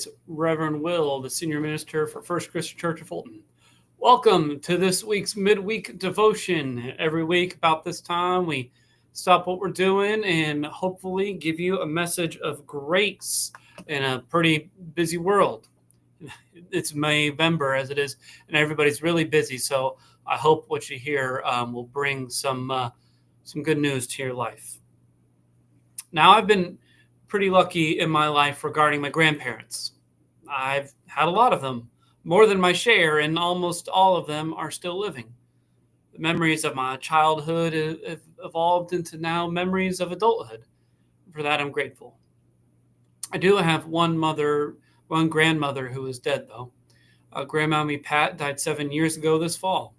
is Reverend Will, the senior minister for First Christian Church of Fulton. Welcome to this week's Midweek Devotion. Every week about this time, we stop what we're doing and hopefully give you a message of grace in a pretty busy world. It's November as it is, and everybody's really busy, so I hope what you hear will bring some good news to your life. Now, I've been pretty lucky in my life regarding my grandparents. I've had a lot of them, more than my share, and almost all of them are still living. The memories of my childhood have evolved into now memories of adulthood. For that, I'm grateful. I do have one grandmother who is dead, though. Grandmommy Pat died 7 years ago this fall.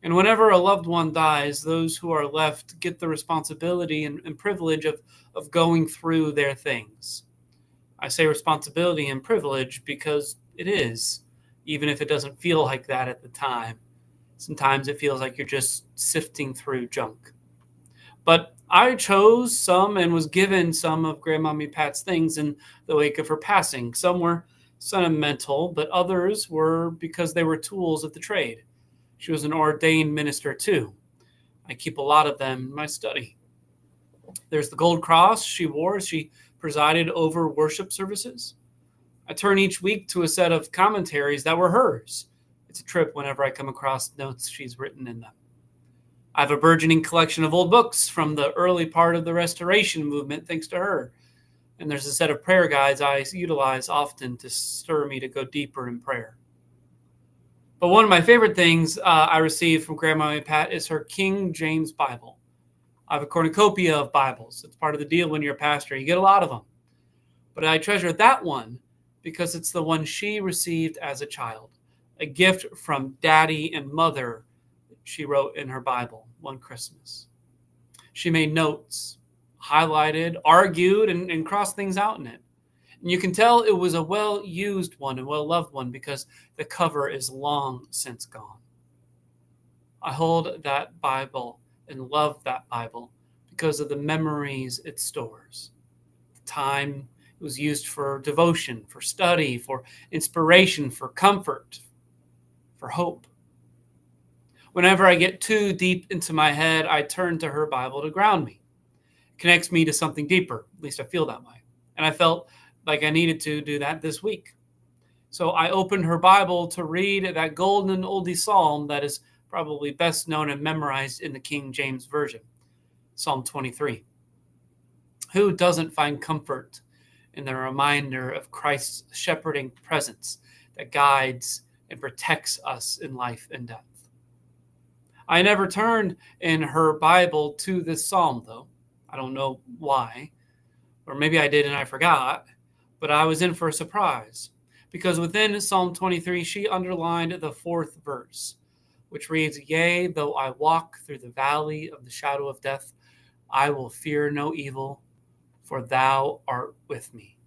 And whenever a loved one dies, those who are left get the responsibility and privilege of going through their things. I say responsibility and privilege because it is, even if it doesn't feel like that at the time. Sometimes it feels like you're just sifting through junk. But I chose some and was given some of Grandmommy Pat's things in the wake of her passing. Some were sentimental, but others were because they were tools of the trade. She was an ordained minister too. I keep a lot of them in my study. There's the gold cross she wore as she presided over worship services. I turn each week to a set of commentaries that were hers. It's a trip whenever I come across notes she's written in them. I have a burgeoning collection of old books from the early part of the Restoration movement, thanks to her. And there's a set of prayer guides I utilize often to stir me to go deeper in prayer. But one of my favorite things I received from Grandmommy Pat is her King James Bible. I have a cornucopia of Bibles. It's part of the deal when you're a pastor. You get a lot of them. But I treasure that one because it's the one she received as a child, a gift from Daddy and Mother she wrote in her Bible one Christmas. She made notes, highlighted, argued, and crossed things out in it. And you can tell it was a well-used one and well-loved one because the cover is long since gone. I hold that Bible and love that Bible because of the memories it stores. The time it was used for devotion, for study, for inspiration, for comfort, for hope. Whenever I get too deep into my head, I turn to her Bible to ground me. It connects me to something deeper. At least I feel that way. And I felt like I needed to do that this week. So I opened her Bible to read that golden oldie psalm that is probably best known and memorized in the King James Version, Psalm 23. Who doesn't find comfort in the reminder of Christ's shepherding presence that guides and protects us in life and death? I never turned in her Bible to this psalm, though. I don't know why. Or maybe I did and I forgot. But I was in for a surprise, because within Psalm 23, she underlined the fourth verse, which reads, "Yea, though I walk through the valley of the shadow of death, I will fear no evil, for thou art with me."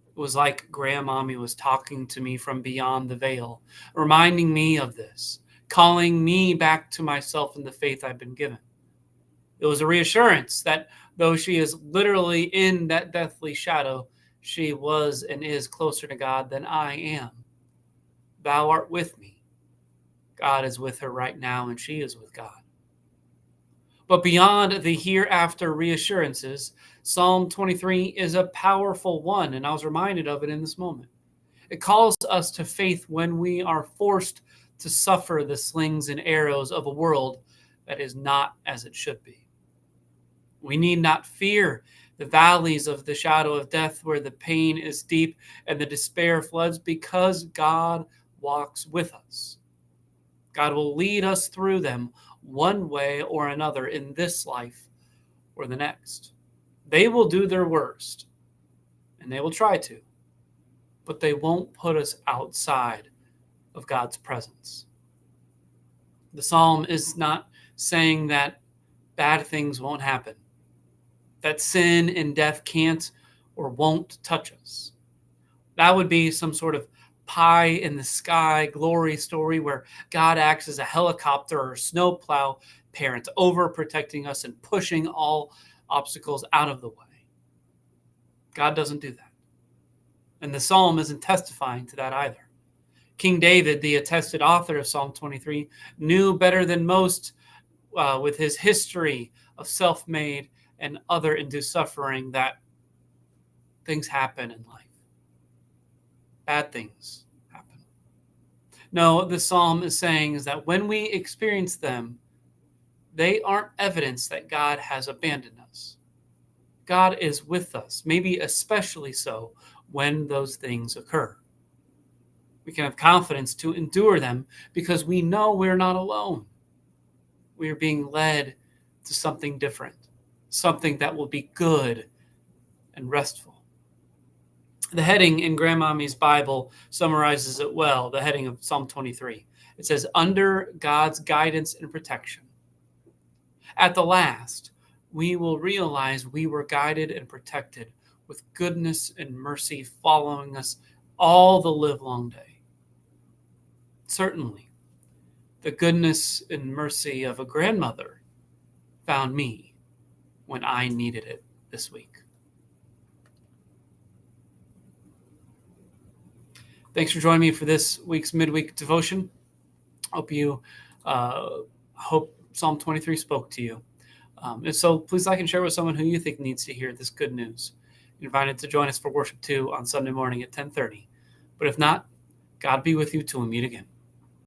It was like Grandmommy was talking to me from beyond the veil, reminding me of this, calling me back to myself in the faith I've been given. It was a reassurance that though she is literally in that deathly shadow, she was and is closer to God than I am. Thou art with me. God is with her right now, and she is with God. But beyond the hereafter reassurances, Psalm 23 is a powerful one, and I was reminded of it in this moment. It calls us to faith when we are forced to suffer the slings and arrows of a world that is not as it should be. We need not fear the valleys of the shadow of death where the pain is deep and the despair floods, because God walks with us. God will lead us through them one way or another in this life or the next. They will do their worst, and they will try to, but they won't put us outside of God's presence. The psalm is not saying that bad things won't happen, that sin and death can't or won't touch us. That would be some sort of pie in the sky glory story where God acts as a helicopter or snowplow parent, overprotecting us and pushing all obstacles out of the way. God doesn't do that. And the psalm isn't testifying to that either. King David, the attested author of Psalm 23, knew better than most with his history of self-made and other induced suffering that things happen in life. Bad things happen. No, the psalm is saying is that when we experience them, they aren't evidence that God has abandoned us. God is with us, maybe especially so when those things occur. We can have confidence to endure them because we know we're not alone. We are being led to something different, something that will be good and restful. The heading in Grandmommy's Bible summarizes it well, the heading of Psalm 23. It says, under God's guidance and protection. At the last, we will realize we were guided and protected with goodness and mercy following us all the livelong day. Certainly, the goodness and mercy of a grandmother found me when I needed it this week. Thanks for joining me for this week's Midweek Devotion. Hope Psalm 23 spoke to you. If so, please like and share with someone who you think needs to hear this good news. You're invited to join us for worship too on Sunday morning at 10:30. But if not, God be with you till we meet again.